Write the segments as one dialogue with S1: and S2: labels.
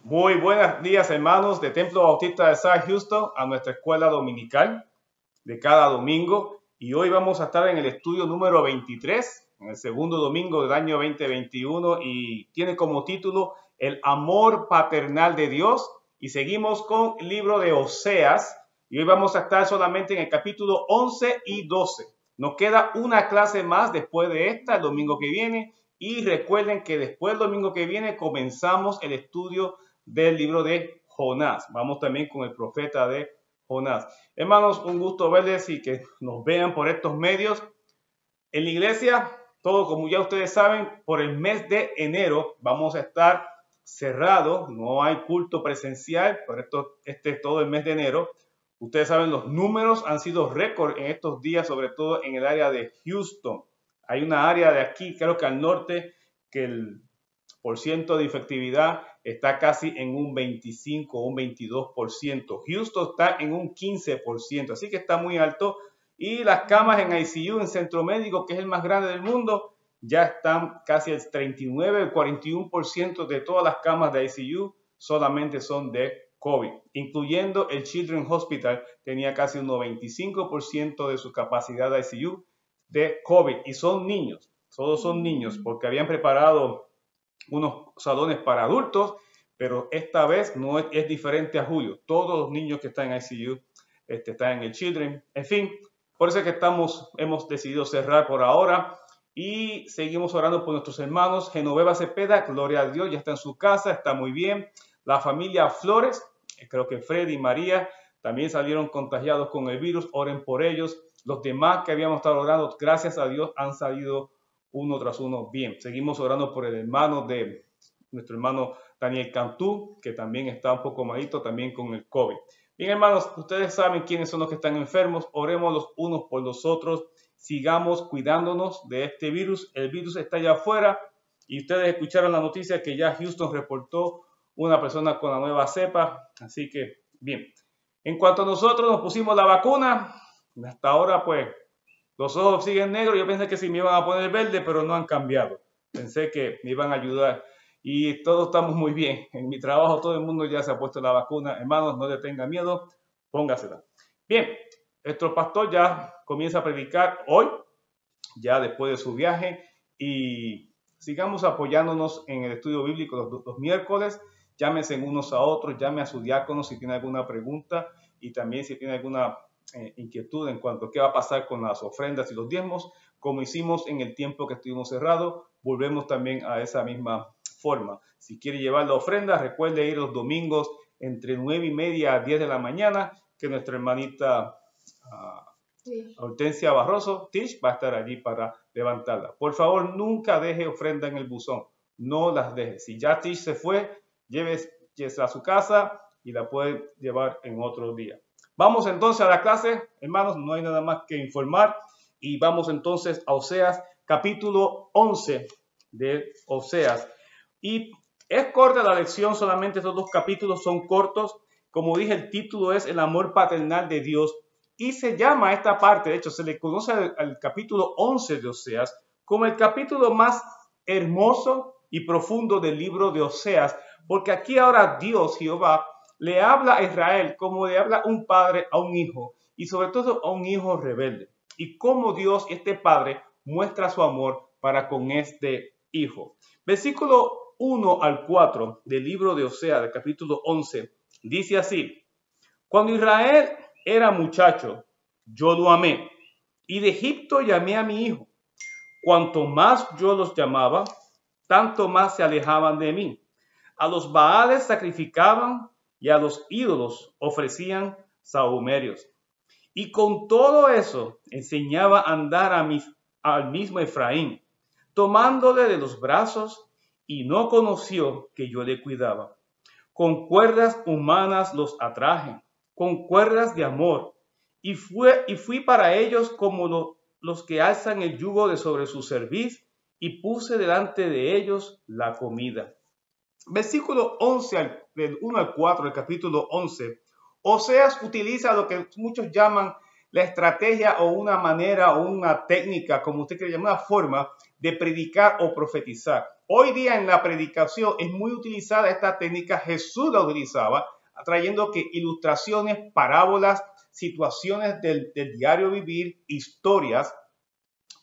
S1: Muy buenos días, hermanos de Templo Bautista de South Houston, a nuestra escuela dominical de cada domingo. Y hoy vamos a estar en el estudio número 23, en el segundo domingo del año 2021, y tiene como título El amor paternal de Dios. Y seguimos con el libro de Oseas, y hoy vamos a estar solamente en el capítulo 11 y 12. Nos queda una clase más después de esta, el domingo que viene. Y recuerden que después del domingo que viene comenzamos el estudio del libro de Jonás. Vamos también con el profeta de Jonás. Hermanos, un gusto verles y que nos vean por estos medios. En la iglesia, todo como ya ustedes saben, por el mes de enero vamos a estar cerrados. No hay culto presencial, por esto todo el mes de enero. Ustedes saben, los números han sido récord en estos días, sobre todo en el área de Houston. Hay una área de aquí, creo que al norte, que el porciento de efectividad está casi en un 25 o un 22%. Houston está en un 15%, así que está muy alto. Y las camas en ICU, en centro médico, que es el más grande del mundo, ya están casi el 39, el 41% de todas las camas de ICU solamente son de COVID, incluyendo el Children's Hospital, tenía casi un 95% de su capacidad de ICU de COVID. Y son niños, todos son niños, porque habían preparado unos salones para adultos, pero esta vez no es diferente a julio. Todos los niños que están en ICU están en el Children. En fin, por eso es que hemos decidido cerrar por ahora y seguimos orando por nuestros hermanos. Genoveva Cepeda, gloria a Dios, ya está en su casa, está muy bien. La familia Flores, creo que Freddy y María también salieron contagiados con el virus, oren por ellos. Los demás que habíamos estado orando, gracias a Dios, han salido uno tras uno bien. Seguimos orando por el hermano de nuestro hermano Daniel Cantú, que también está un poco malito también con el COVID. Bien, hermanos, ustedes saben quiénes son los que están enfermos. Oremos los unos por los otros. Sigamos cuidándonos de este virus. El virus está allá afuera y ustedes escucharon la noticia que ya Houston reportó una persona con la nueva cepa. Así que, bien. En cuanto a nosotros, nos pusimos la vacuna. Hasta ahora, pues, los ojos siguen negros. Yo pensé que sí me iban a poner verde, pero no han cambiado. Pensé que me iban a ayudar. Y todos estamos muy bien. En mi trabajo todo el mundo ya se ha puesto la vacuna. Hermanos, no le tengan miedo, póngasela. Bien, nuestro pastor ya comienza a predicar hoy, ya después de su viaje. Y sigamos apoyándonos en el estudio bíblico los miércoles. Llámense unos a otros, llame a su diácono si tiene alguna pregunta y también si tiene alguna inquietud en cuanto a qué va a pasar con las ofrendas y los diezmos, como hicimos en el tiempo que estuvimos cerrados, volvemos también a esa misma forma. Si quiere llevar la ofrenda, recuerde ir los domingos entre 9:30 a 10 de la mañana, que nuestra hermanita Hortensia Barroso, Tish, va a estar allí para levantarla. Por favor, nunca deje ofrenda en el buzón, no las deje. Si ya Tish se fue, llévese a su casa y la puede llevar en otro día. Vamos entonces a la clase, hermanos, no hay nada más que informar y vamos entonces a Oseas, capítulo 11 de Oseas. Y es corta la lección, solamente estos dos capítulos son cortos. Como dije, el título es El amor paternal de Dios y se llama esta parte, de hecho se le conoce al capítulo 11 de Oseas como el capítulo más hermoso y profundo del libro de Oseas, porque aquí ahora Dios, Jehová, le habla a Israel como le habla un padre a un hijo y sobre todo a un hijo rebelde. Y cómo Dios, este padre, muestra su amor para con este hijo. Versículo 1 al 4 del libro de Oseas, del capítulo 11, dice así: Cuando Israel era muchacho, yo lo amé, y de Egipto llamé a mi hijo. Cuanto más yo los llamaba, tanto más se alejaban de mí. A los Baales sacrificaban y a los ídolos ofrecían sahumerios. Y con todo eso enseñaba a andar al mismo Efraín, tomándole de los brazos, y no conoció que yo le cuidaba. Con cuerdas humanas los atraje, con cuerdas de amor, y fui para ellos como los que alzan el yugo de sobre su cerviz, y puse delante de ellos la comida. Versículo 11, del 1 al 4 del capítulo 11, Oseas utiliza lo que muchos llaman la estrategia o una manera o una técnica, como usted quiere llamar, una forma de predicar o profetizar. Hoy día en la predicación es muy utilizada esta técnica. Jesús la utilizaba, trayendo que ilustraciones, parábolas, situaciones del diario vivir, historias.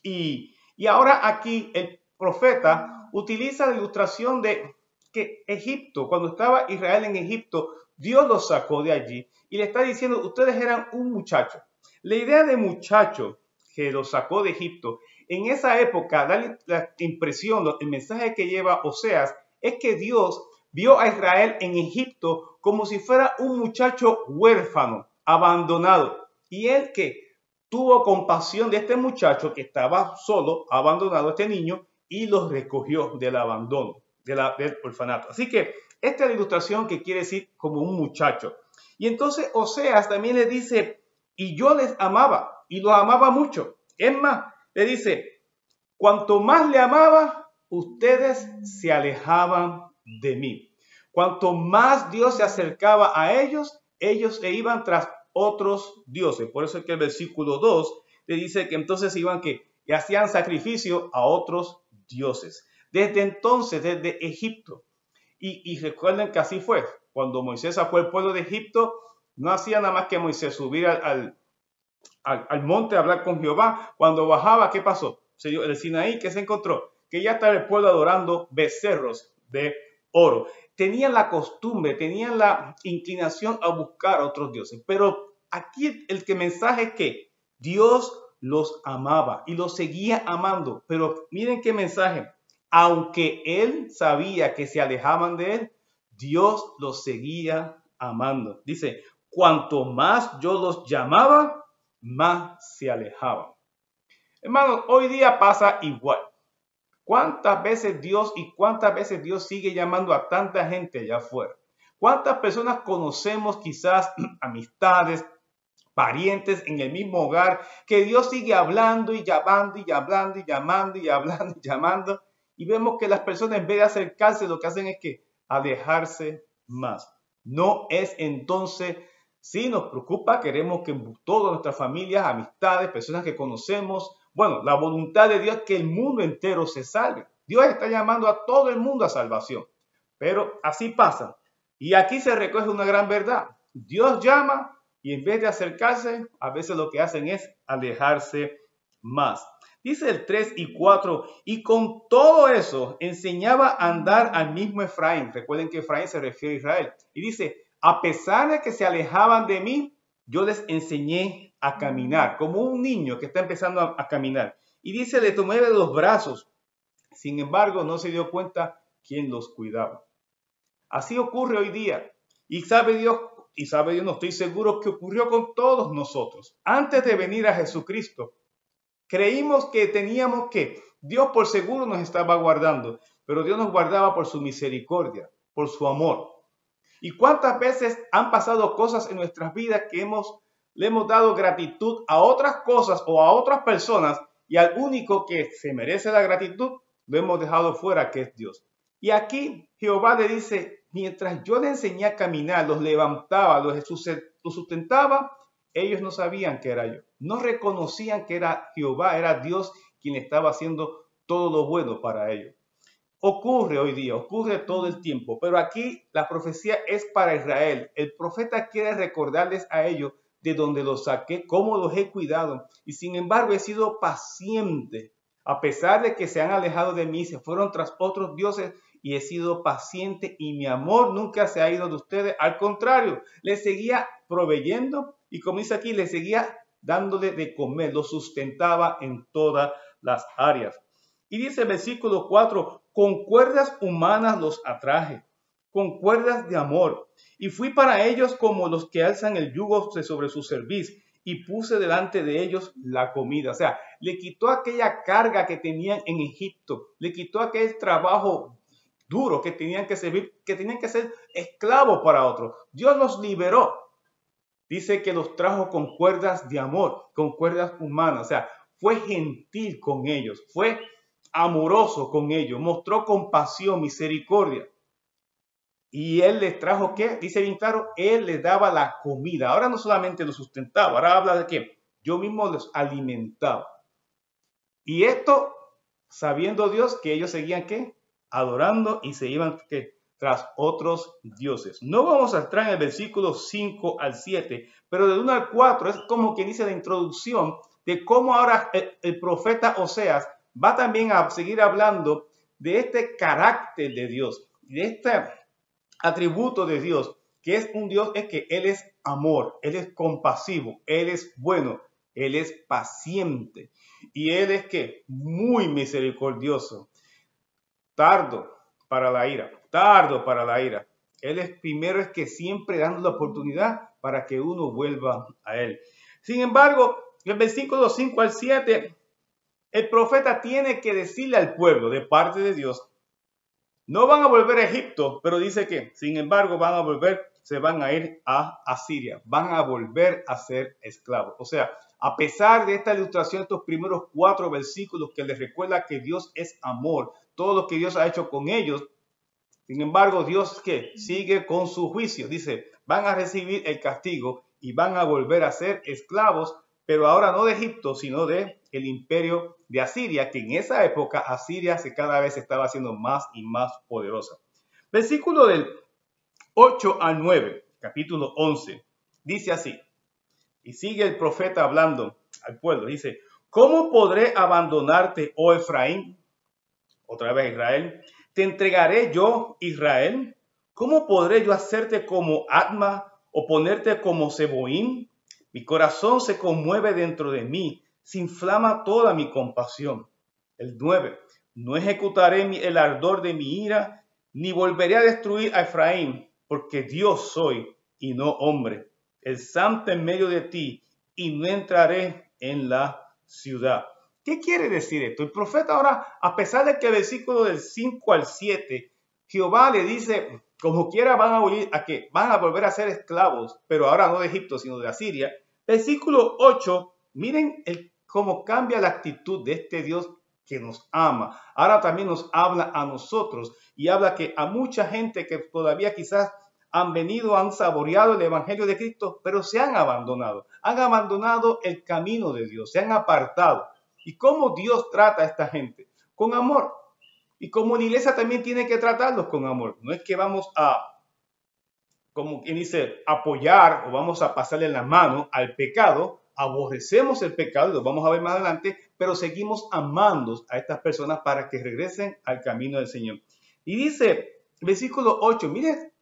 S1: Y ahora aquí el profeta utiliza la ilustración de que Egipto, cuando estaba Israel en Egipto, Dios los sacó de allí y le está diciendo, ustedes eran un muchacho. La idea de muchacho que los sacó de Egipto, en esa época da la impresión, el mensaje que lleva Oseas, es que Dios vio a Israel en Egipto como si fuera un muchacho huérfano, abandonado. Y él que tuvo compasión de este muchacho que estaba solo, abandonado, este niño, y los recogió del abandono, del orfanato. Así que esta es la ilustración que quiere decir como un muchacho. Y entonces Oseas también le dice, y yo les amaba, y los amaba mucho. Es más, le dice, cuanto más le amaba, ustedes se alejaban de mí. Cuanto más Dios se acercaba a ellos, ellos se iban tras otros dioses. Por eso es que el versículo 2 le dice que entonces iban y hacían sacrificio a otros dioses. Desde entonces, desde Egipto, y recuerden que así fue, cuando Moisés sacó el pueblo de Egipto, no hacía nada más que Moisés subir al monte a hablar con Jehová. Cuando bajaba, ¿qué pasó? El Sinaí, ¿qué se encontró? Que ya estaba el pueblo adorando becerros de oro. Tenían la costumbre, tenían la inclinación a buscar a otros dioses. Pero aquí el mensaje es que Dios los amaba y los seguía amando. Pero miren qué mensaje. Aunque él sabía que se alejaban de él, Dios los seguía amando. Dice, cuanto más yo los llamaba, más se alejaban. Hermanos, hoy día pasa igual. ¿Cuántas veces Dios sigue llamando a tanta gente allá afuera? ¿Cuántas personas conocemos, quizás amistades, parientes en el mismo hogar, que Dios sigue hablando y llamando y hablando y llamando y hablando y llamando? Y vemos que las personas en vez de acercarse lo que hacen es que alejarse más. No es entonces, sí nos preocupa, queremos que todas nuestras familias, amistades, personas que conocemos, bueno, la voluntad de Dios es que el mundo entero se salve. Dios está llamando a todo el mundo a salvación. Pero así pasa. Y aquí se recoge una gran verdad. Dios llama y en vez de acercarse, a veces lo que hacen es alejarse más. Dice el 3 y 4, y con todo eso enseñaba a andar al mismo Efraín. Recuerden que Efraín se refiere a Israel. Y dice, a pesar de que se alejaban de mí, yo les enseñé a caminar, como un niño que está empezando a caminar. Y dice, le tomé de los brazos. Sin embargo, no se dio cuenta quién los cuidaba. Así ocurre hoy día. Y sabe Dios, no estoy seguro que ocurrió con todos nosotros. Antes de venir a Jesucristo, creímos que teníamos que Dios por seguro nos estaba guardando, pero Dios nos guardaba por su misericordia, por su amor. ¿Y cuántas veces han pasado cosas en nuestras vidas que le hemos dado gratitud a otras cosas o a otras personas y al único que se merece la gratitud lo hemos dejado fuera, que es Dios? Y aquí Jehová le dice, mientras yo le enseñé a caminar, los levantaba, los sustentaba, ellos no sabían que era yo. No reconocían que era Jehová, era Dios quien estaba haciendo todo lo bueno para ellos. Ocurre hoy día, ocurre todo el tiempo, pero aquí la profecía es para Israel. El profeta quiere recordarles a ellos de dónde los saqué, cómo los he cuidado. Y sin embargo he sido paciente. A pesar de que se han alejado de mí, se fueron tras otros dioses y he sido paciente y mi amor nunca se ha ido de ustedes. Al contrario, les seguía proveyendo y como dice aquí, les seguía dándole de comer, los sustentaba en todas las áreas. Y dice el versículo 4, con cuerdas humanas los atraje, con cuerdas de amor. Y fui para ellos como los que alzan el yugo sobre su cerviz y puse delante de ellos la comida. O sea, le quitó aquella carga que tenían en Egipto, le quitó aquel trabajo duro que tenían que servir, que tenían que ser esclavos para otros. Dios los liberó. Dice que los trajo con cuerdas de amor, con cuerdas humanas. O sea, fue gentil con ellos, fue amoroso con ellos, mostró compasión, misericordia. Y él les trajo, ¿qué? Dice bien claro, él les daba la comida. Ahora no solamente los sustentaba, ahora habla de que yo mismo los alimentaba. Y esto, sabiendo Dios que ellos seguían, ¿qué? adorando y se iban tras otros dioses. No vamos a entrar en el versículo 5 al 7, pero del 1 al 4 es como que dice la introducción de cómo ahora el profeta Oseas va también a seguir hablando de este carácter de Dios, de este atributo de Dios, que es un Dios, es que Él es amor, Él es compasivo, Él es bueno, Él es paciente y Él es que muy misericordioso, tardo para la ira, tardo para la ira. Él es primero es que siempre dando la oportunidad para que uno vuelva a Él. Sin embargo, en el versículo 5 al 7, el profeta tiene que decirle al pueblo de parte de Dios, no van a volver a Egipto, pero dice que, sin embargo, van a volver, se van a ir a Asiria, van a volver a ser esclavos. O sea, a pesar de esta ilustración, estos primeros 4 versículos que les recuerda que Dios es amor, todo lo que Dios ha hecho con ellos, sin embargo, Dios que sigue con su juicio, dice, van a recibir el castigo y van a volver a ser esclavos, pero ahora no de Egipto, sino de el imperio de Asiria, que en esa época Asiria cada vez estaba haciendo más y más poderosa. Versículo del 8 al 9, capítulo 11, dice así, y sigue el profeta hablando al pueblo, dice, ¿cómo podré abandonarte, oh Efraín? Otra vez Israel. ¿Te entregaré yo, Israel? ¿Cómo podré yo hacerte como Adma o ponerte como Seboín? Mi corazón se conmueve dentro de mí, se inflama toda mi compasión. El 9. No ejecutaré el ardor de mi ira, ni volveré a destruir a Efraín, porque Dios soy y no hombre, el santo en medio de ti, y no entraré en la ciudad. ¿Qué quiere decir esto? El profeta ahora, a pesar de que el versículo del 5 al 7, Jehová le dice, como quiera van a huir, a que van a volver a ser esclavos, pero ahora no de Egipto, sino de Asiria. Versículo 8, miren cómo cambia la actitud de este Dios que nos ama. Ahora también nos habla a nosotros y habla que a mucha gente que todavía quizás han venido, han saboreado el evangelio de Cristo, pero se han abandonado el camino de Dios, se han apartado. ¿Y cómo Dios trata a esta gente? Con amor. Y como la iglesia también tiene que tratarlos con amor. No es que vamos a, como quien dice, apoyar o vamos a pasarle la mano al pecado. Aborrecemos el pecado, lo vamos a ver más adelante, pero seguimos amando a estas personas para que regresen al camino del Señor. Y dice, versículo 8, mire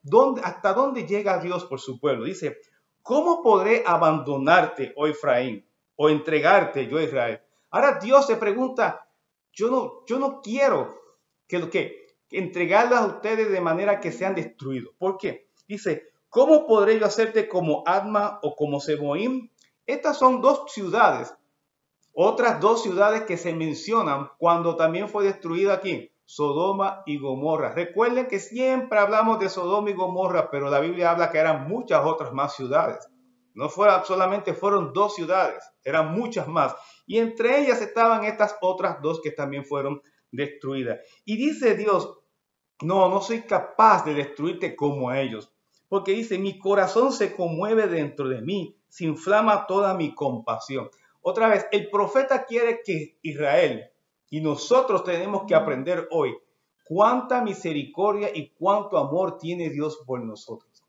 S1: hasta dónde llega Dios por su pueblo. Dice, ¿cómo podré abandonarte, oh Efraín, o entregarte, yo Israel? Ahora Dios se pregunta, yo no quiero que entregarlas a ustedes de manera que sean destruidos. ¿Por qué? Dice, ¿cómo podré yo hacerte como Adma o como Seboín? Estas son 2 ciudades, otras 2 ciudades que se mencionan cuando también fue destruida aquí, Sodoma y Gomorra. Recuerden que siempre hablamos de Sodoma y Gomorra, pero la Biblia habla que eran muchas otras más ciudades. No solamente fueron 2 ciudades, eran muchas más. Y entre ellas estaban estas otras 2 que también fueron destruidas. Y dice Dios, no soy capaz de destruirte como a ellos. Porque dice, mi corazón se conmueve dentro de mí, se inflama toda mi compasión. Otra vez, el profeta quiere que Israel, y nosotros tenemos que aprender hoy, cuánta misericordia y cuánto amor tiene Dios por nosotros.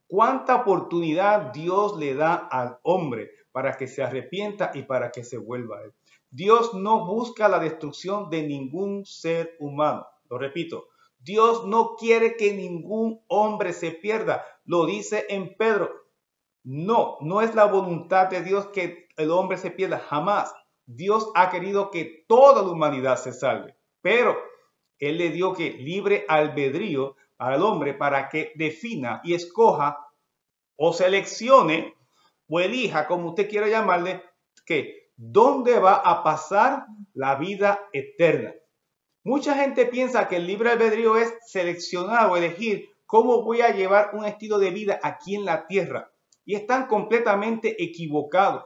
S1: Cuánta oportunidad Dios le da al hombre para que se arrepienta y para que se vuelva a él. Dios no busca la destrucción de ningún ser humano. Lo repito, Dios no quiere que ningún hombre se pierda. Lo dice en Pedro. No es la voluntad de Dios que el hombre se pierda. Jamás. Dios ha querido que toda la humanidad se salve. Pero Él le dio que libre albedrío al hombre para que defina y escoja o seleccione o elija, como usted quiera llamarle, que dónde va a pasar la vida eterna. Mucha gente piensa que el libre albedrío es seleccionar o elegir cómo voy a llevar un estilo de vida aquí en la tierra. Y están completamente equivocados.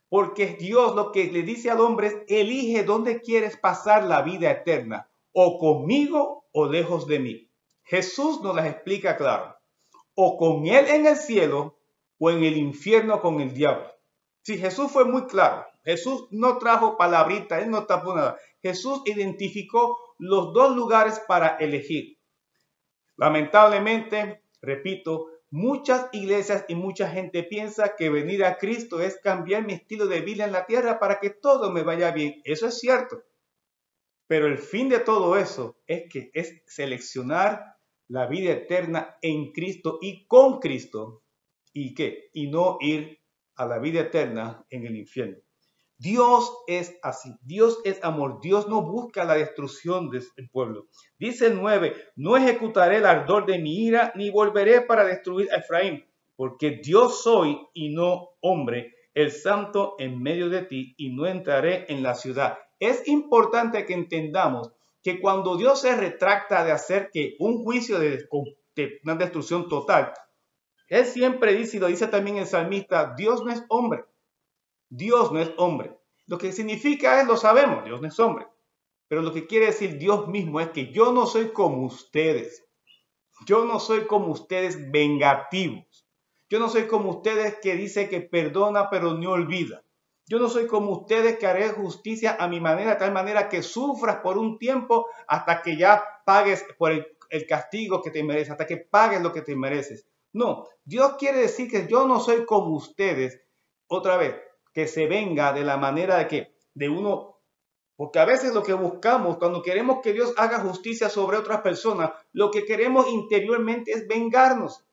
S1: Porque Dios lo que le dice al hombre es, elige dónde quieres pasar la vida eterna. O conmigo o lejos de mí. Jesús nos las explica claro. O con Él en el cielo o en el infierno con el diablo. Sí, Jesús fue muy claro. Jesús no trajo palabritas, Él no tapó nada. Jesús identificó los dos lugares para elegir. Lamentablemente, repito, muchas iglesias y mucha gente piensa que venir a Cristo es cambiar mi estilo de vida en la tierra para que todo me vaya bien. Eso es cierto. Pero el fin de todo eso es seleccionar la vida eterna en Cristo y con Cristo. ¿Y qué? Y no ir a la vida eterna en el infierno. Dios es así, Dios es amor, Dios no busca la destrucción del pueblo. Dice el 9, no ejecutaré el ardor de mi ira, ni volveré para destruir a Efraín, porque Dios soy y no hombre, el santo en medio de ti, y no entraré en la ciudad. Es importante que entendamos que cuando Dios se retracta de hacer que un juicio de una destrucción total, Él siempre dice, y lo dice también el salmista, Dios no es hombre. Dios no es hombre. Lo que significa es, lo sabemos, Dios no es hombre. Pero lo que quiere decir Dios mismo es que yo no soy como ustedes. Yo no soy como ustedes vengativos. Yo no soy como ustedes que dice que perdona pero no olvida. Yo no soy como ustedes que haré justicia a mi manera, de tal manera que sufras por un tiempo hasta que ya pagues por el castigo que te mereces, hasta que pagues lo que te mereces. No, Dios quiere decir que yo no soy como ustedes, otra vez, que se venga de la manera de uno, porque a veces lo que buscamos, cuando queremos que Dios haga justicia sobre otras personas, lo que queremos interiormente es vengarnos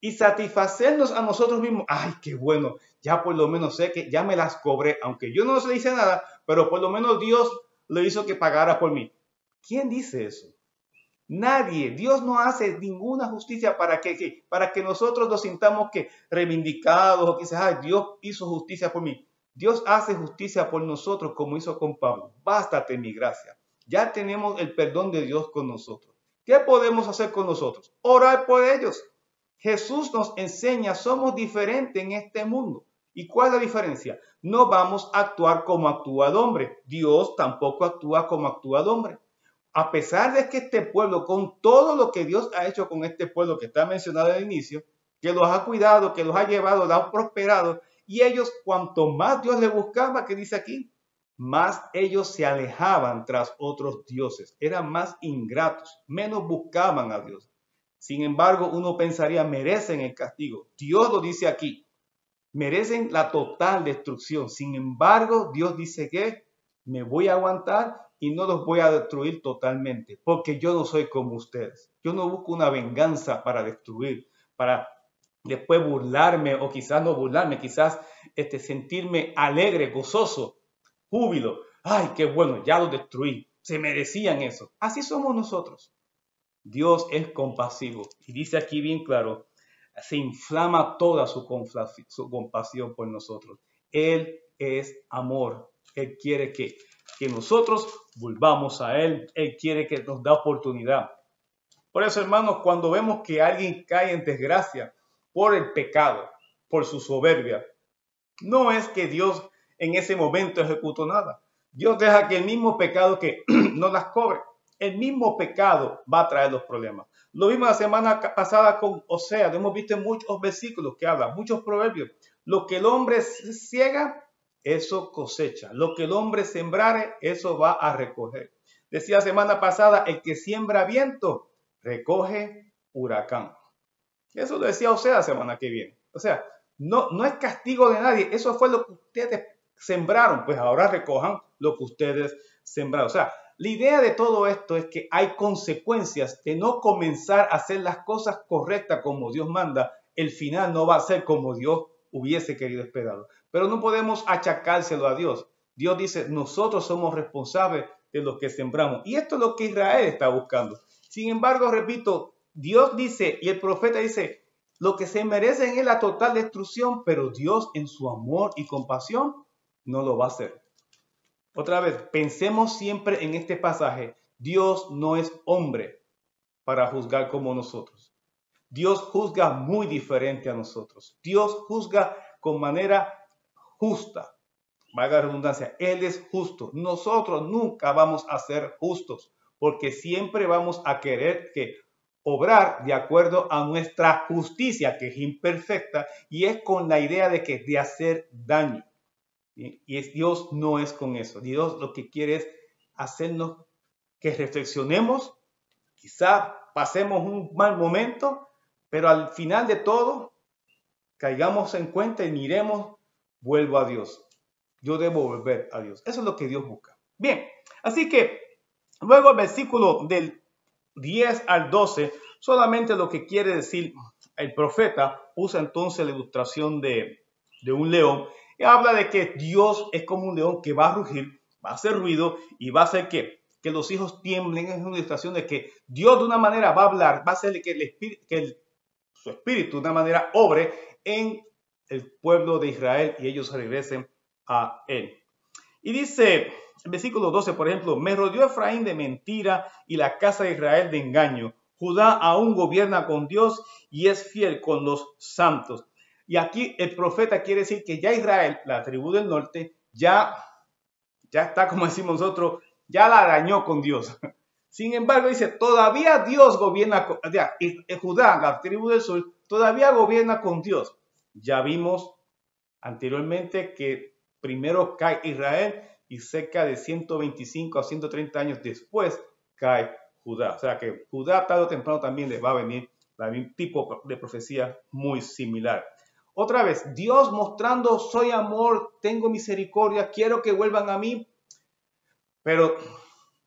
S1: y satisfacernos a nosotros mismos. Ay, qué bueno, ya por lo menos sé que ya me las cobré, aunque yo no se dice nada, pero por lo menos Dios lo hizo que pagara por mí. ¿Quién dice eso? Nadie. Dios no hace ninguna justicia para que nosotros nos sintamos que reivindicados o quizás, ay, Dios hizo justicia por mí. Dios hace justicia por nosotros como hizo con Pablo. Bástate mi gracia. Ya tenemos el perdón de Dios con nosotros. ¿Qué podemos hacer con nosotros? Orar por ellos. Jesús nos enseña, somos diferentes en este mundo. ¿Y cuál es la diferencia? No vamos a actuar como actúa el hombre. Dios tampoco actúa como actúa el hombre. A pesar de que este pueblo, con todo lo que Dios ha hecho con este pueblo que está mencionado al inicio, que los ha cuidado, que los ha llevado, los ha prosperado, y ellos, cuanto más Dios les buscaba, que dice aquí, más ellos se alejaban tras otros dioses, eran más ingratos, menos buscaban a Dios. Sin embargo, uno pensaría, merecen el castigo. Dios lo dice aquí, merecen la total destrucción. Sin embargo, Dios dice que me voy a aguantar y no los voy a destruir totalmente, porque yo no soy como ustedes. Yo no busco una venganza para destruir, para después burlarme o quizás no burlarme, quizás sentirme alegre, gozoso, júbilo. Ay, qué bueno, ya los destruí. Se merecían eso. Así somos nosotros. Dios es compasivo y dice aquí bien claro, se inflama toda su compasión por nosotros. Él es amor. Él quiere que nosotros volvamos a Él. Él quiere que nos da oportunidad. Por eso, hermanos, cuando vemos que alguien cae en desgracia por el pecado, por su soberbia, no es que Dios en ese momento ejecutó nada. Dios deja que el mismo pecado que no las cobre. El mismo pecado va a traer los problemas. Lo vimos la semana pasada con Oseas. Lo hemos visto en muchos versículos que hablan, muchos proverbios. Lo que el hombre ciega, eso cosecha. Lo que el hombre sembrare, eso va a recoger. Decía la semana pasada, el que siembra viento, recoge huracán. Eso lo decía Oseas la semana que viene. O sea, no es castigo de nadie. Eso fue lo que ustedes sembraron. Pues ahora recojan lo que ustedes sembraron. O sea, la idea de todo esto es que hay consecuencias de no comenzar a hacer las cosas correctas como Dios manda. El final no va a ser como Dios hubiese querido esperarlo. Pero no podemos achacárselo a Dios. Dios dice, nosotros somos responsables de lo que sembramos. Y esto es lo que Israel está buscando. Sin embargo, repito, Dios dice y el profeta dice, lo que se merecen es la total destrucción, pero Dios en su amor y compasión no lo va a hacer. Otra vez, pensemos siempre en este pasaje. Dios no es hombre para juzgar como nosotros. Dios juzga muy diferente a nosotros. Dios juzga con manera justa. Valga la redundancia, Él es justo. Nosotros nunca vamos a ser justos porque siempre vamos a querer obrar de acuerdo a nuestra justicia, que es imperfecta, y es con la idea de hacer daño. Y Dios no es con eso. Dios lo que quiere es hacernos que reflexionemos, quizá pasemos un mal momento, pero al final de todo, caigamos en cuenta y miremos, vuelvo a Dios. Yo debo volver a Dios. Eso es lo que Dios busca. Bien, así que luego el versículo del 10 al 12, solamente lo que quiere decir el profeta, usa entonces la ilustración de un león, y habla de que Dios es como un león que va a rugir, va a hacer ruido y va a hacer que los hijos tiemblen. Es una ilustración de que Dios de una manera va a hablar, va a hacer que su espíritu de una manera obre en el pueblo de Israel y ellos regresen a él. Y dice el versículo 12, por ejemplo, me rodeó Efraín de mentira y la casa de Israel de engaño. Judá aún gobierna con Dios y es fiel con los santos. Y aquí el profeta quiere decir que ya Israel, la tribu del norte, ya está, como decimos nosotros, ya la arañó con Dios. Sin embargo, dice, todavía Dios gobierna, Judá, la tribu del sur, todavía gobierna con Dios. Ya vimos anteriormente que primero cae Israel y cerca de 125 a 130 años después cae Judá. O sea que Judá tarde o temprano también le va a venir un tipo de profecía muy similar. Otra vez, Dios mostrando, soy amor, tengo misericordia, quiero que vuelvan a mí, pero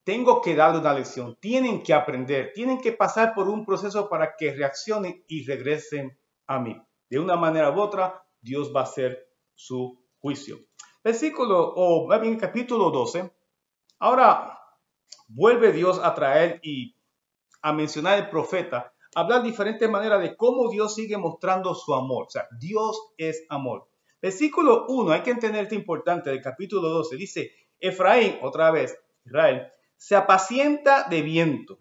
S1: tengo que darle una lección. Tienen que aprender, tienen que pasar por un proceso para que reaccionen y regresen a mí. De una manera u otra, Dios va a hacer su juicio. Versículo, o más bien capítulo 12. Ahora vuelve Dios a traer y a mencionar el profeta, hablar de diferentes maneras de cómo Dios sigue mostrando su amor. O sea, Dios es amor. Versículo 1, hay que entender esto importante del capítulo 12. Dice, Efraín, otra vez, Israel, se apacienta de viento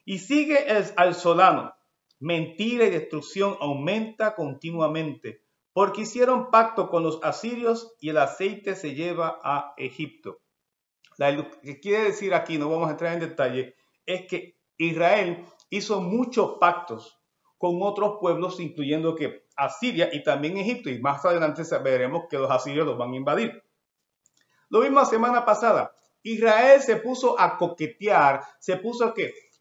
S1: y sigue al solano. Mentira y destrucción aumenta continuamente, porque hicieron pacto con los asirios y el aceite se lleva a Egipto. Lo que quiere decir aquí, no vamos a entrar en detalle, es que Israel hizo muchos pactos con otros pueblos, incluyendo que Asiria y también Egipto, y más adelante veremos que los asirios los van a invadir. Lo mismo la semana pasada, Israel se puso a coquetear, se puso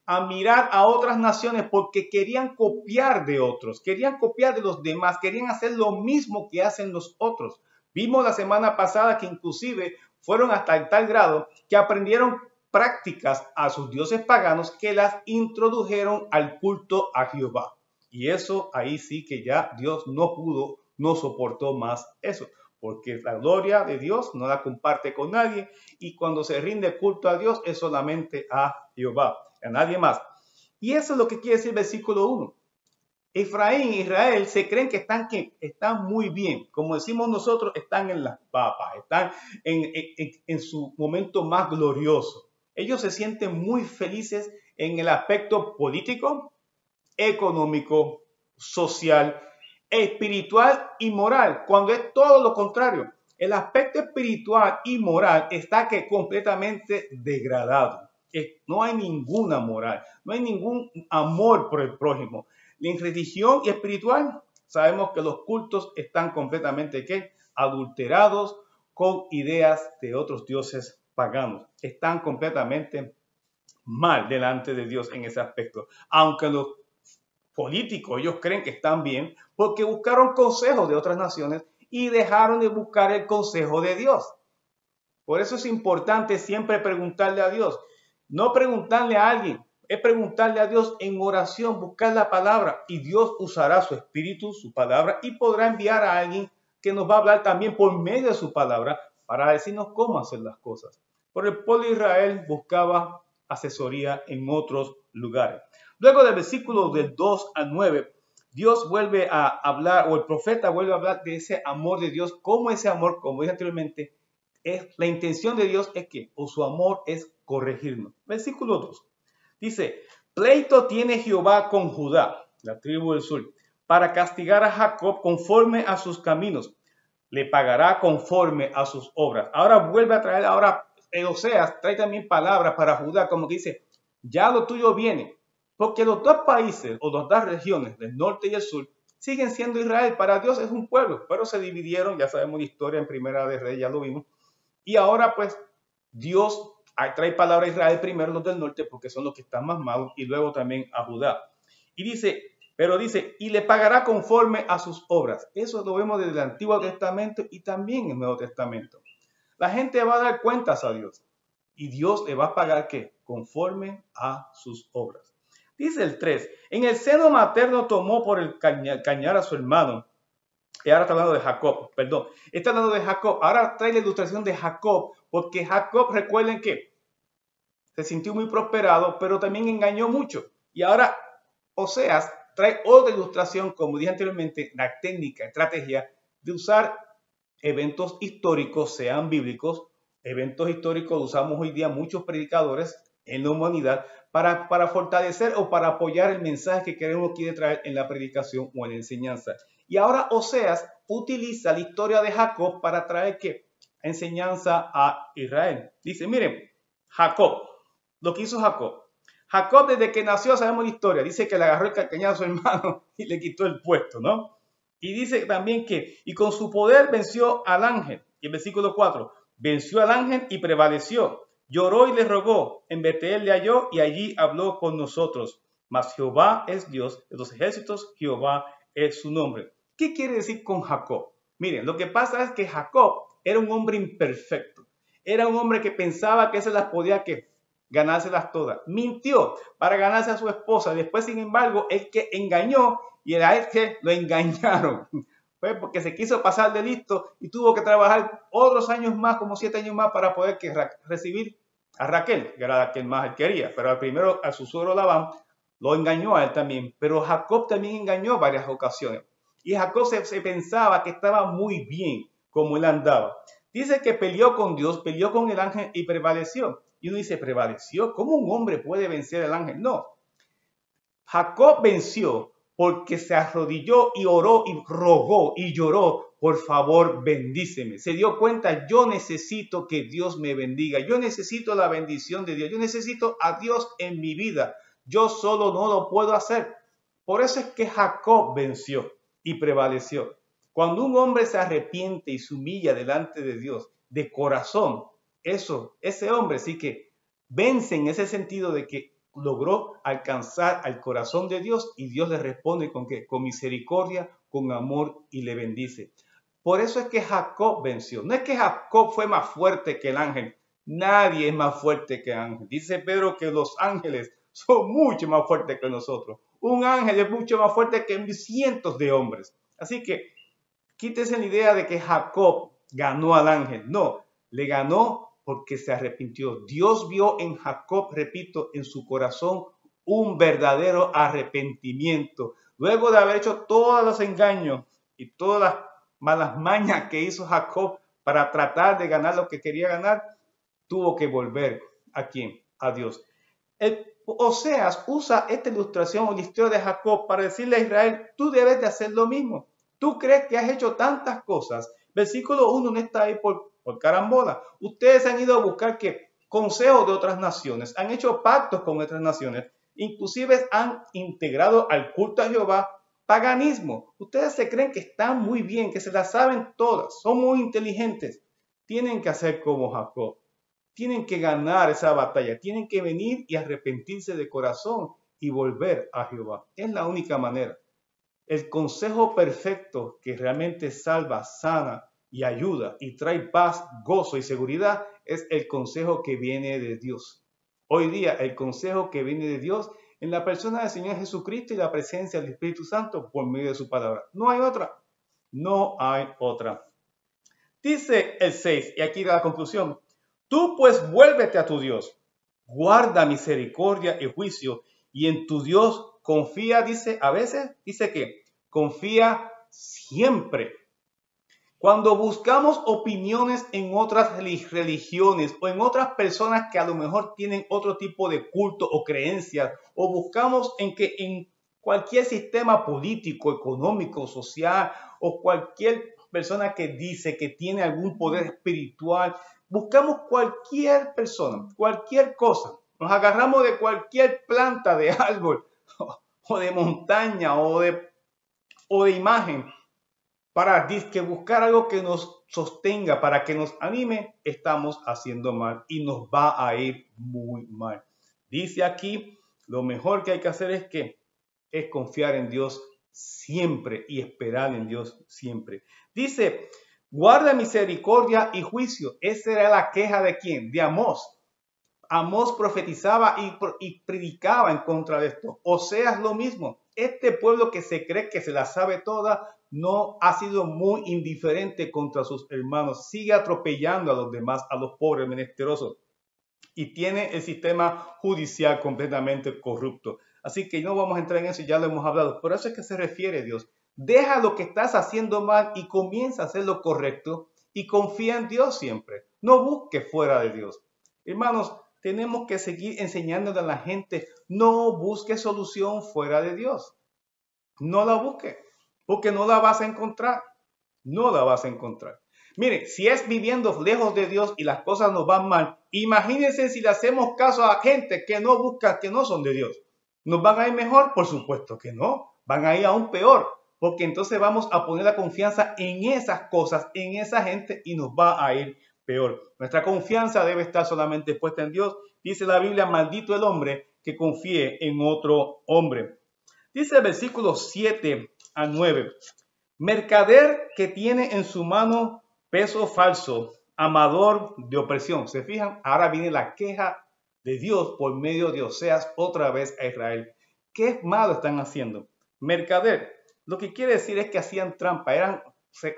S1: a mirar a otras naciones porque querían copiar de otros, querían copiar de los demás, querían hacer lo mismo que hacen los otros. Vimos la semana pasada que inclusive fueron hasta el tal grado que aprendieron prácticas a sus dioses paganos que las introdujeron al culto a Jehová. Y eso ahí sí que ya Dios no soportó más eso, porque la gloria de Dios no la comparte con nadie y cuando se rinde culto a Dios es solamente a Jehová, a nadie más. Y eso es lo que quiere decir el versículo 1. Efraín y Israel se creen que están muy bien. Como decimos nosotros, están en las papas, están en su momento más glorioso. Ellos se sienten muy felices en el aspecto político, económico, social, espiritual y moral, cuando es todo lo contrario. El aspecto espiritual y moral está completamente degradado. No hay ninguna moral, no hay ningún amor por el prójimo. En religión y espiritual sabemos que los cultos están completamente adulterados con ideas de otros dioses paganos. Están completamente mal delante de Dios en ese aspecto. Aunque los políticos, ellos creen que están bien porque buscaron consejos de otras naciones y dejaron de buscar el consejo de Dios. Por eso es importante siempre preguntarle a Dios. No preguntarle a alguien, es preguntarle a Dios en oración, buscar la palabra y Dios usará su espíritu, su palabra y podrá enviar a alguien que nos va a hablar también por medio de su palabra para decirnos cómo hacer las cosas. Por el pueblo de Israel buscaba asesoría en otros lugares. Luego del versículo del 2 al 9, Dios vuelve a hablar, o el profeta vuelve a hablar de ese amor de Dios, como ese amor, como dije anteriormente, la intención de Dios es que, o su amor es corregirnos. Versículo 2. Dice, pleito tiene Jehová con Judá, la tribu del sur, para castigar a Jacob conforme a sus caminos. Le pagará conforme a sus obras. Ahora vuelve a traer, Oseas trae también palabras para Judá, como que dice, ya lo tuyo viene. Porque los dos países o las dos regiones, del norte y el sur, siguen siendo Israel. Para Dios es un pueblo, pero se dividieron, ya sabemos la historia en Primera de Reyes, ya lo vimos. Y ahora pues Dios trae palabra a Israel primero, los del norte, porque son los que están más malos, y luego también a Judá. Y dice, pero dice, y le pagará conforme a sus obras. Eso lo vemos desde el Antiguo Testamento y también en el Nuevo Testamento. La gente va a dar cuentas a Dios. Y Dios le va a pagar, ¿qué? Conforme a sus obras. Dice el 3, en el seno materno tomó por el cañar a su hermano. Y ahora está hablando de Jacob, perdón. Está hablando de Jacob. Ahora trae la ilustración de Jacob, porque Jacob, recuerden que se sintió muy prosperado, pero también engañó mucho. Y ahora Oseas trae otra ilustración, como dije anteriormente, la técnica, estrategia de usar eventos históricos, sean bíblicos, eventos históricos usamos hoy día muchos predicadores en la humanidad para fortalecer o para apoyar el mensaje que queremos quiere traer en la predicación o en la enseñanza. Y ahora Oseas utiliza la historia de Jacob para traer ¿qué? Enseñanza a Israel. Dice, miren, Jacob, lo que hizo Jacob. Jacob desde que nació, sabemos la historia, dice que le agarró el calcañazo a su hermano y le quitó el puesto, ¿no? Y dice también que, y con su poder venció al ángel. Y el versículo 4, venció al ángel y prevaleció. Lloró y le rogó. En Betel le halló y allí habló con nosotros. Mas Jehová es Dios de los ejércitos, Jehová es su nombre. ¿Qué quiere decir con Jacob? Miren, lo que pasa es que Jacob era un hombre imperfecto. Era un hombre que pensaba que se las podía ganárselas todas. Mintió para ganarse a su esposa. Después, sin embargo, es que engañó y a él que lo engañaron. Fue porque se quiso pasar de listo y tuvo que trabajar otros años más, como 7 años más, para poder recibir a Raquel, que era la que más él quería. Pero al primero, a su suegro Labán, lo engañó a él también. Pero Jacob también engañó varias ocasiones. Y Jacob se pensaba que estaba muy bien como él andaba. Dice que peleó con Dios, peleó con el ángel y prevaleció. Y uno dice, ¿prevaleció? ¿Cómo un hombre puede vencer al ángel? No. Jacob venció porque se arrodilló y oró y rogó y lloró, por favor, bendíceme. Se dio cuenta, yo necesito que Dios me bendiga. Yo necesito la bendición de Dios. Yo necesito a Dios en mi vida. Yo solo no lo puedo hacer. Por eso es que Jacob venció y prevaleció. Cuando un hombre se arrepiente y se humilla delante de Dios de corazón, ese hombre sí que vence en ese sentido de que logró alcanzar al corazón de Dios y Dios le responde con ¿qué? Con misericordia, con amor y le bendice. Por eso es que Jacob venció. No es que Jacob fue más fuerte que el ángel. Nadie es más fuerte que el ángel. Dice Pedro que los ángeles son mucho más fuertes que nosotros. Un ángel es mucho más fuerte que cientos de hombres. Así que quítese la idea de que Jacob ganó al ángel. No, le ganó porque se arrepintió. Dios vio en Jacob, repito, en su corazón un verdadero arrepentimiento. Luego de haber hecho todos los engaños y todas las malas mañas que hizo Jacob para tratar de ganar lo que quería ganar, tuvo que volver ¿a quién? A Dios. Oseas usa esta ilustración o la historia de Jacob para decirle a Israel, tú debes de hacer lo mismo. Tú crees que has hecho tantas cosas. Versículo 1 no está ahí por carambola. Ustedes han ido a buscar que consejos de otras naciones, han hecho pactos con otras naciones, inclusive han integrado al culto a Jehová paganismo. Ustedes se creen que están muy bien, que se las saben todas, son muy inteligentes. Tienen que hacer como Jacob. Tienen que ganar esa batalla, tienen que venir y arrepentirse de corazón y volver a Jehová. Es la única manera. El consejo perfecto que realmente salva, sana y ayuda y trae paz, gozo y seguridad es el consejo que viene de Dios. Hoy día el consejo que viene de Dios en la persona del Señor Jesucristo y la presencia del Espíritu Santo por medio de su palabra. No hay otra. No hay otra. Dice el 6, y aquí da la conclusión. Tú pues vuélvete a tu Dios, guarda misericordia y juicio, y en tu Dios confía, dice, a veces dice que confía siempre. Cuando buscamos opiniones en otras religiones o en otras personas que a lo mejor tienen otro tipo de culto o creencias, o buscamos en que en cualquier sistema político, económico, social, o cualquier persona que dice que tiene algún poder espiritual, buscamos cualquier persona, cualquier cosa. Nos agarramos de cualquier planta de árbol o de montaña o de imagen para disque buscar algo que nos sostenga, para que nos anime, estamos haciendo mal y nos va a ir muy mal. Dice aquí, lo mejor que hay que hacer es confiar en Dios siempre y esperar en Dios siempre. Dice, guarda misericordia y juicio. Esa era la queja de ¿quién? De Amós. Amós profetizaba y predicaba en contra de esto. Oseas lo mismo. Este pueblo que se cree que se la sabe toda no ha sido muy indiferente contra sus hermanos. Sigue atropellando a los demás, a los pobres menesterosos. Y tiene el sistema judicial completamente corrupto. Así que no vamos a entrar en eso, ya lo hemos hablado. Por eso es que se refiere Dios. Deja lo que estás haciendo mal y comienza a hacer lo correcto y confía en Dios siempre. No busques fuera de Dios. Hermanos, tenemos que seguir enseñándole a la gente, no busque solución fuera de Dios. No la busque, porque no la vas a encontrar. No la vas a encontrar. Mire, si es viviendo lejos de Dios y las cosas nos van mal, imagínense si le hacemos caso a gente que no busca, que no son de Dios. ¿Nos van a ir mejor? Por supuesto que no. Van a ir aún peor, porque entonces vamos a poner la confianza en esas cosas, en esa gente y nos va a ir peor. Nuestra confianza debe estar solamente puesta en Dios. Dice la Biblia, maldito el hombre que confíe en otro hombre. Dice el versículo 7 a 9. Mercader que tiene en su mano peso falso, amador de opresión. ¿Se fijan? Ahora viene la queja de Dios por medio de Oseas otra vez a Israel. ¿Qué malo están haciendo? Mercader, lo que quiere decir es que hacían trampa. Eran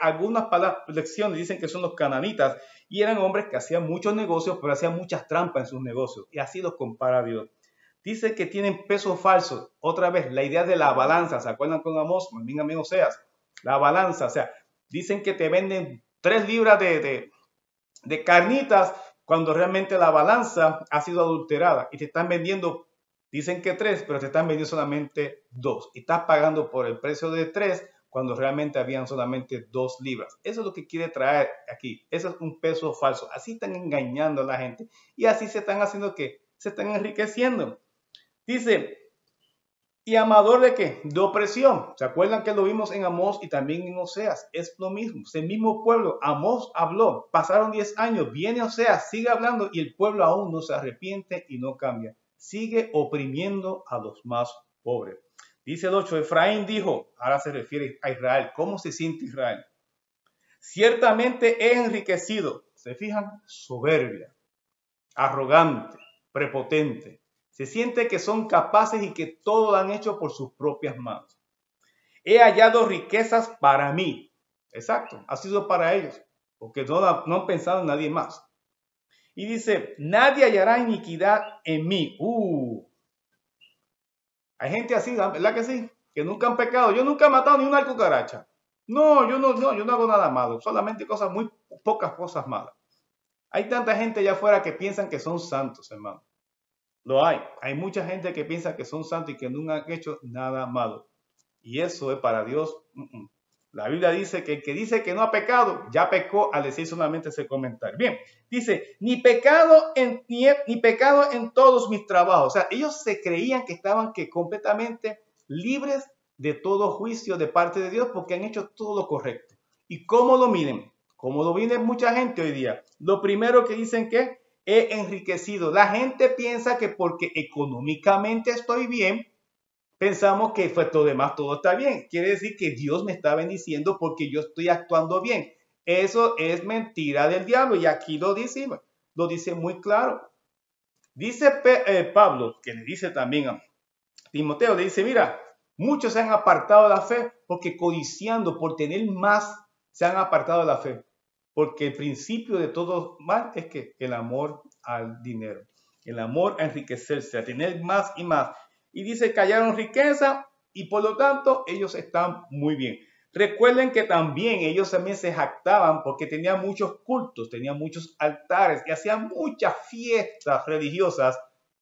S1: algunas lecciones dicen que son los cananitas y eran hombres que hacían muchos negocios, pero hacían muchas trampas en sus negocios. Y así los compara Dios. Dice que tienen peso falso. Otra vez, la idea de la balanza. ¿Se acuerdan con Amós? También amigo Oseas. La balanza, o sea, dicen que te venden 3 libras de carnitas cuando realmente la balanza ha sido adulterada y te están vendiendo, dicen que 3, pero te están vendiendo solamente 2 y estás pagando por el precio de 3 cuando realmente habían solamente 2 libras. Eso es lo que quiere traer aquí. Eso es un peso falso. Así están engañando a la gente y así se están haciendo que se están enriqueciendo. Dice, ¿y amador de qué? De opresión. ¿Se acuerdan que lo vimos en Amós y también en Oseas? Es lo mismo, es el mismo pueblo. Amós habló, pasaron 10 años, viene Oseas, sigue hablando y el pueblo aún no se arrepiente y no cambia. Sigue oprimiendo a los más pobres. Dice el 8, Efraín dijo, ahora se refiere a Israel. ¿Cómo se siente Israel? Ciertamente he enriquecido. ¿Se fijan? Soberbia, arrogante, prepotente. Se siente que son capaces y que todo lo han hecho por sus propias manos. He hallado riquezas para mí. Exacto, ha sido para ellos, porque no han pensado en nadie más. Y dice, nadie hallará iniquidad en mí. Hay gente así, ¿verdad que sí? Que nunca han pecado. Yo nunca he matado ni una cucaracha. No, yo no hago nada malo, solamente muy pocas cosas malas. Hay tanta gente allá afuera que piensan que son santos, hermano. Lo hay. Hay mucha gente que piensa que son santos y que nunca han hecho nada malo. Y eso es para Dios. La Biblia dice que el que dice que no ha pecado, ya pecó al decir solamente ese comentario. Bien, dice, ni pecado en todos mis trabajos. O sea, ellos se creían que estaban completamente libres de todo juicio de parte de Dios porque han hecho todo lo correcto. ¿Y cómo lo miren? Como lo miren mucha gente hoy día. Lo primero que dicen que he enriquecido. La gente piensa que porque económicamente estoy bien, pensamos que fue todo demás, todo está bien. Quiere decir que Dios me está bendiciendo porque yo estoy actuando bien. Eso es mentira del diablo y aquí lo dice muy claro. Dice Pablo, que le dice también a Timoteo, le dice, mira, muchos se han apartado de la fe porque codiciando por tener más, se han apartado de la fe. Porque el principio de todo mal es que el amor al dinero, el amor a enriquecerse, a tener más y más. Y dice que hallaron riqueza y por lo tanto ellos están muy bien. Recuerden que también ellos también se jactaban porque tenían muchos cultos, tenían muchos altares y hacían muchas fiestas religiosas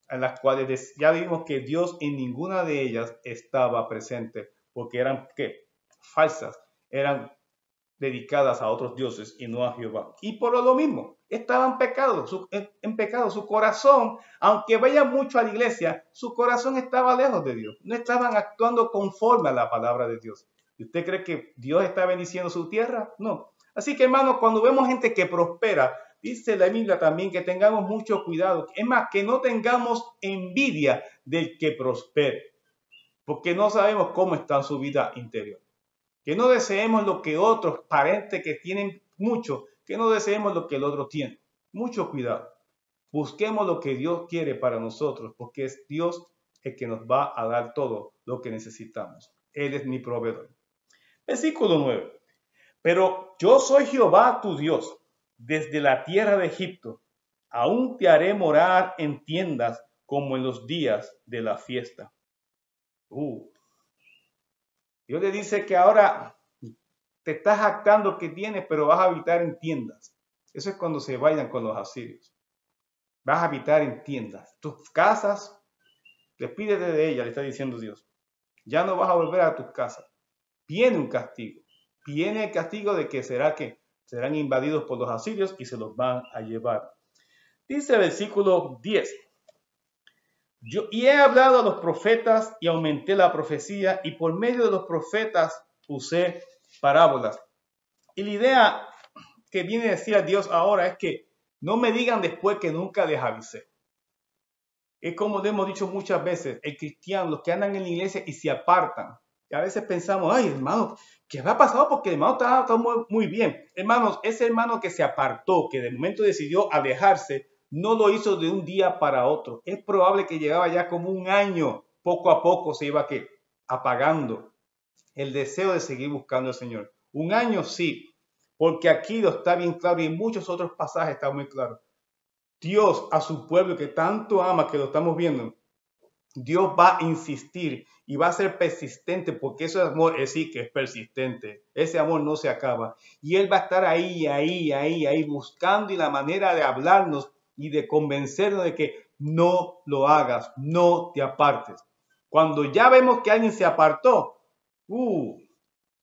S1: en las cuales ya vimos que Dios en ninguna de ellas estaba presente porque eran ¿qué? Falsas, eran dedicadas a otros dioses y no a Jehová. Y por lo mismo, estaban en pecado. Su corazón, aunque vayan mucho a la iglesia, su corazón estaba lejos de Dios. No estaban actuando conforme a la palabra de Dios. ¿Y usted cree que Dios está bendiciendo su tierra? No. Así que, hermanos, cuando vemos gente que prospera, dice la Biblia también que tengamos mucho cuidado. Es más, que no tengamos envidia del que prospere, porque no sabemos cómo está su vida interior. Que no deseemos lo que otros parientes que tienen mucho, que no deseemos lo que el otro tiene. Mucho cuidado. Busquemos lo que Dios quiere para nosotros, porque es Dios el que nos va a dar todo lo que necesitamos. Él es mi proveedor. Versículo 9. Pero yo soy Jehová tu Dios, desde la tierra de Egipto. Aún te haré morar en tiendas como en los días de la fiesta. Dios le dice que ahora te estás jactando que tienes, pero vas a habitar en tiendas. Eso es cuando se vayan con los asirios. Vas a habitar en tiendas. Tus casas, despídete de ellas, le está diciendo Dios. Ya no vas a volver a tus casas. Viene un castigo. Viene el castigo de que serán invadidos por los asirios y se los van a llevar. Dice el versículo 10. Y he hablado a los profetas y aumenté la profecía y por medio de los profetas usé parábolas. Y la idea que viene a decir Dios ahora es que no me digan después que nunca les avisé. Es como le hemos dicho muchas veces, el cristiano, los que andan en la iglesia y se apartan. Y a veces pensamos, ay hermano, ¿qué me ha pasado? Porque el hermano está muy bien. Hermanos, ese hermano que se apartó, que de momento decidió alejarse, no lo hizo de un día para otro. Es probable que llegaba ya como un año, poco a poco se iba apagando el deseo de seguir buscando al Señor. Un año sí, porque aquí lo está bien claro y en muchos otros pasajes está muy claro. Dios a su pueblo que tanto ama, que lo estamos viendo, Dios va a insistir y va a ser persistente, porque ese amor sí que es persistente. Ese amor no se acaba. Y Él va a estar ahí, buscando y la manera de hablarnos y de convencernos de que no lo hagas, no te apartes. Cuando ya vemos que alguien se apartó,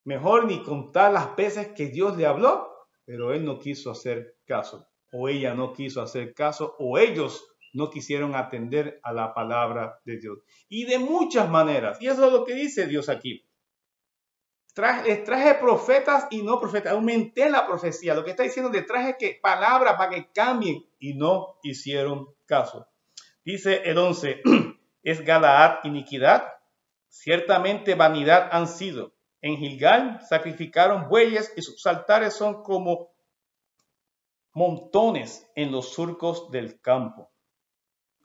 S1: mejor ni contar las veces que Dios le habló, pero él no quiso hacer caso, o ella no quiso hacer caso, o ellos no quisieron atender a la palabra de Dios. Y de muchas maneras, y eso es lo que dice Dios aquí. Les traje profetas y no profetas, aumenté la profecía. Lo que está diciendo, les traje que palabras para que cambien y no hicieron caso. Dice el 11, ¿es Galaad iniquidad? Ciertamente vanidad han sido. En Gilgal sacrificaron bueyes y sus altares son como montones en los surcos del campo.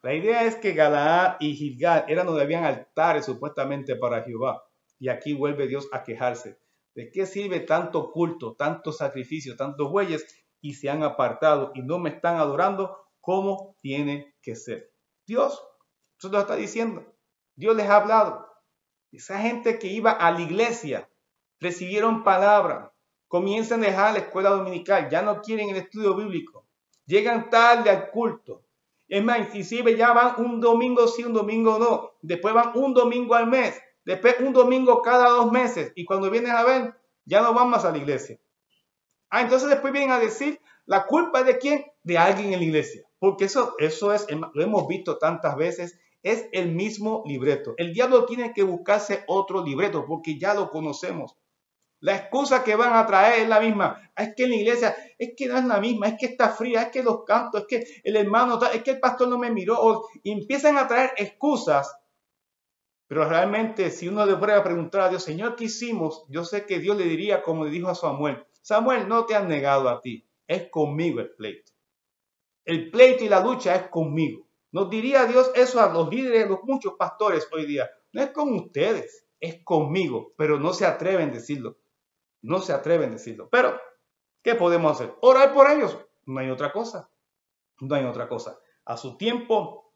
S1: La idea es que Galaad y Gilgal eran donde habían altares supuestamente para Jehová. Y aquí vuelve Dios a quejarse. ¿De qué sirve tanto culto, tanto sacrificio, tantos bueyes y se han apartado y no me están adorando como tiene que ser? Dios, eso lo está diciendo. Dios les ha hablado. Esa gente que iba a la iglesia, recibieron palabra, comienzan a dejar la escuela dominical, ya no quieren el estudio bíblico, llegan tarde al culto. Es más, inclusive ya van un domingo sí, un domingo no. Después van un domingo al mes. Después un domingo cada 2 meses. Y cuando vienen a ver, ya no van más a la iglesia. Entonces después vienen a decir, ¿la culpa es de quién? De alguien en la iglesia. Porque eso es, lo hemos visto tantas veces, es el mismo libreto. El diablo tiene que buscarse otro libreto porque ya lo conocemos. La excusa que van a traer es la misma. Es que en la iglesia, es que no es la misma, es que está fría, es que los cantos, es que el hermano, es que el pastor no me miró. Y empiezan a traer excusas. Pero realmente, si uno le fuera a preguntar a Dios, Señor, ¿qué hicimos? Yo sé que Dios le diría como le dijo a Samuel. Samuel, no te han negado a ti. Es conmigo el pleito. El pleito y la lucha es conmigo. Nos diría Dios eso a los líderes, a los muchos pastores hoy día. No es con ustedes, es conmigo. Pero no se atreven a decirlo. No se atreven a decirlo. Pero, ¿qué podemos hacer? Orar por ellos. No hay otra cosa. No hay otra cosa. A su tiempo,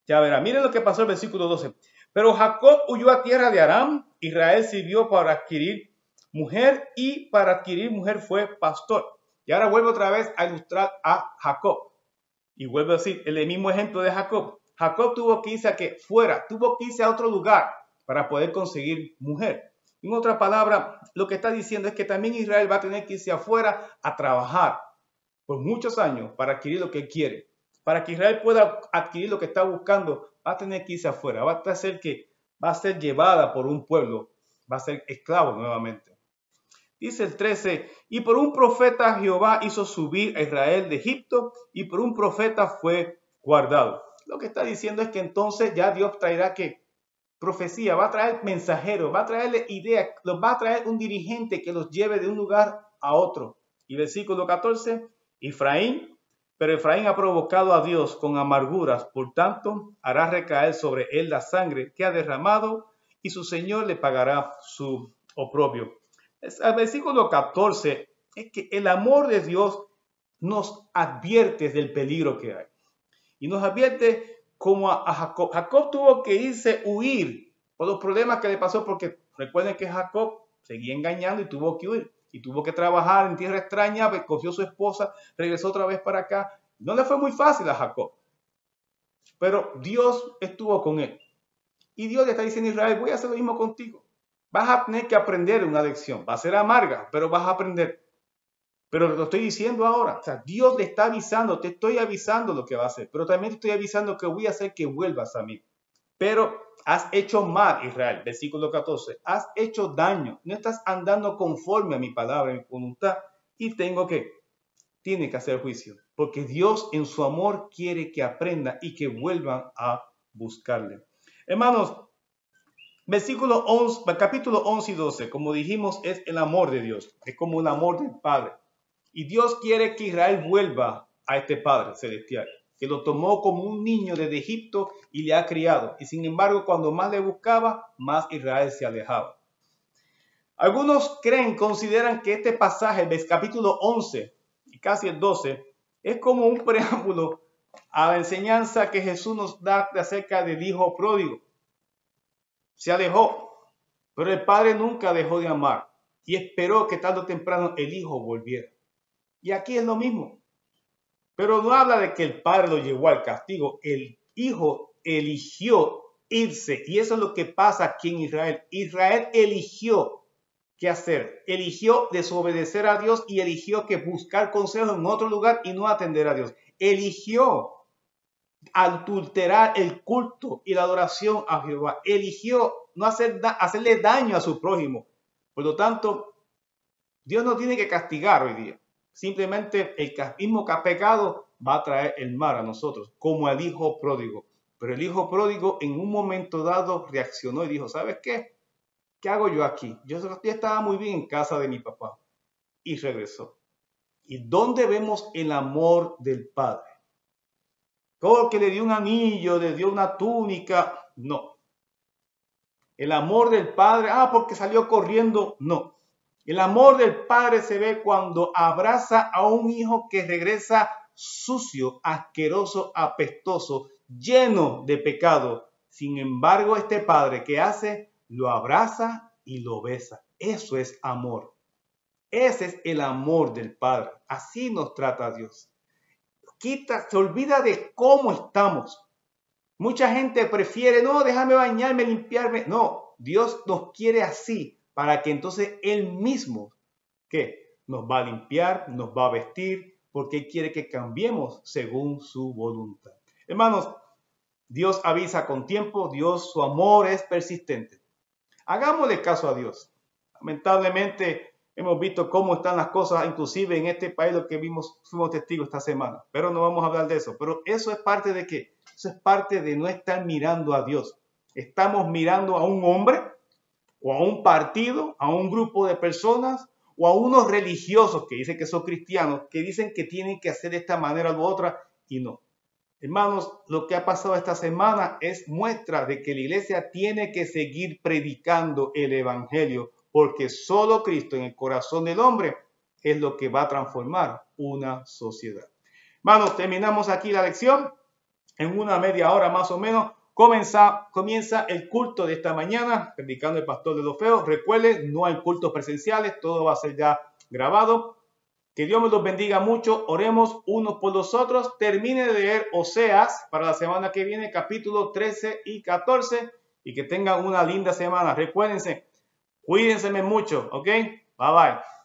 S1: ya verá. Miren lo que pasó en el versículo 12. Pero Jacob huyó a tierra de Aram. Israel sirvió para adquirir mujer y para adquirir mujer fue pastor. Y ahora vuelvo otra vez a ilustrar a Jacob. Y vuelvo a decir el mismo ejemplo de Jacob. Jacob tuvo que irse tuvo que irse a otro lugar para poder conseguir mujer. En otra palabra, lo que está diciendo es que también Israel va a tener que irse afuera a trabajar por muchos años para adquirir lo que quiere. Para que Israel pueda adquirir lo que está buscando, va a tener que irse afuera. Va a ser llevada por un pueblo va a ser esclavo nuevamente. Dice el 13, y por un profeta Jehová hizo subir a Israel de Egipto, y por un profeta fue guardado. Lo que está diciendo es que entonces ya Dios traerá que profecía, va a traer mensajeros, va a traerle ideas, los va a traer un dirigente que los lleve de un lugar a otro. Y versículo 14, pero Efraín ha provocado a Dios con amarguras, por tanto hará recaer sobre él la sangre que ha derramado, y su Señor le pagará su oprobio. El versículo 14 es que el amor de Dios nos advierte del peligro que hay. Y nos advierte como a Jacob. Jacob tuvo que huir por los problemas que le pasó, porque recuerden que Jacob seguía engañando y tuvo que huir. Y tuvo que trabajar en tierra extraña, cogió su esposa, regresó otra vez para acá. No le fue muy fácil a Jacob. Pero Dios estuvo con él. Y Dios le está diciendo a Israel, voy a hacer lo mismo contigo. Vas a tener que aprender una lección. Va a ser amarga, pero vas a aprender. Pero lo estoy diciendo ahora. O sea, Dios le está avisando, te estoy avisando lo que va a hacer. Pero también te estoy avisando que voy a hacer que vuelvas a mí. Pero has hecho mal, Israel. Versículo 14. Has hecho daño. No estás andando conforme a mi palabra, a mi voluntad. Y tiene que hacer juicio. Porque Dios en su amor quiere que aprenda y que vuelvan a buscarle. Hermanos, capítulo 11 y 12, como dijimos, es el amor de Dios. Es como el amor del Padre. Y Dios quiere que Israel vuelva a este Padre celestial, que lo tomó como un niño desde Egipto y le ha criado. Y sin embargo, cuando más le buscaba, más Israel se alejaba. Algunos consideran que este pasaje, del capítulo 11 y casi el 12, es como un preámbulo a la enseñanza que Jesús nos da acerca del hijo pródigo. Se alejó, pero el padre nunca dejó de amar y esperó que tarde o temprano el hijo volviera. Y aquí es lo mismo. Pero no habla de que el padre lo llevó al castigo. El hijo eligió irse. Y eso es lo que pasa aquí en Israel. Israel eligió qué hacer. Eligió desobedecer a Dios y eligió que buscar consejo en otro lugar y no atender a Dios. Eligió adulterar el culto y la adoración a Jehová. Eligió no hacerle daño a su prójimo. Por lo tanto, Dios no tiene que castigar hoy día. Simplemente el mismo pecado va a traer el mal a nosotros, como el hijo pródigo. Pero el hijo pródigo en un momento dado reaccionó y dijo, ¿sabes qué? ¿Qué hago yo aquí? Yo estaba muy bien en casa de mi papá. Y regresó. ¿Y dónde vemos el amor del Padre? Porque le dio un anillo, le dio una túnica. No. El amor del Padre, porque salió corriendo. No. El amor del Padre se ve cuando abraza a un hijo que regresa sucio, asqueroso, apestoso, lleno de pecado. Sin embargo, este Padre, ¿qué hace? Lo abraza y lo besa. Eso es amor. Ese es el amor del Padre. Así nos trata Dios. Se olvida de cómo estamos. Mucha gente prefiere, no, déjame bañarme, limpiarme. No, Dios nos quiere así para que entonces Él mismo, ¿qué? Nos va a limpiar, nos va a vestir, porque Él quiere que cambiemos según su voluntad. Hermanos, Dios avisa con tiempo, su amor es persistente. Hagámosle caso a Dios. Lamentablemente, hemos visto cómo están las cosas, inclusive en este país, lo que fuimos testigos esta semana. Pero no vamos a hablar de eso. Pero eso es parte de ¿qué? Eso es parte de no estar mirando a Dios. Estamos mirando a un hombre, o a un partido, a un grupo de personas, o a unos religiosos que dicen que son cristianos, que dicen que tienen que hacer de esta manera u otra, y no. Hermanos, lo que ha pasado esta semana es muestra de que la iglesia tiene que seguir predicando el evangelio, porque solo Cristo en el corazón del hombre es lo que va a transformar una sociedad. Hermanos, terminamos aquí la lección. En una media hora más o menos comienza el culto de esta mañana, predicando el pastor de los feos. Recuerden, no hay cultos presenciales, todo va a ser ya grabado. Que Dios me los bendiga mucho. Oremos unos por los otros. Termine de leer Oseas para la semana que viene, capítulo 13 y 14. Y que tengan una linda semana. Recuérdense, cuídense mucho, ¿ok? Bye bye.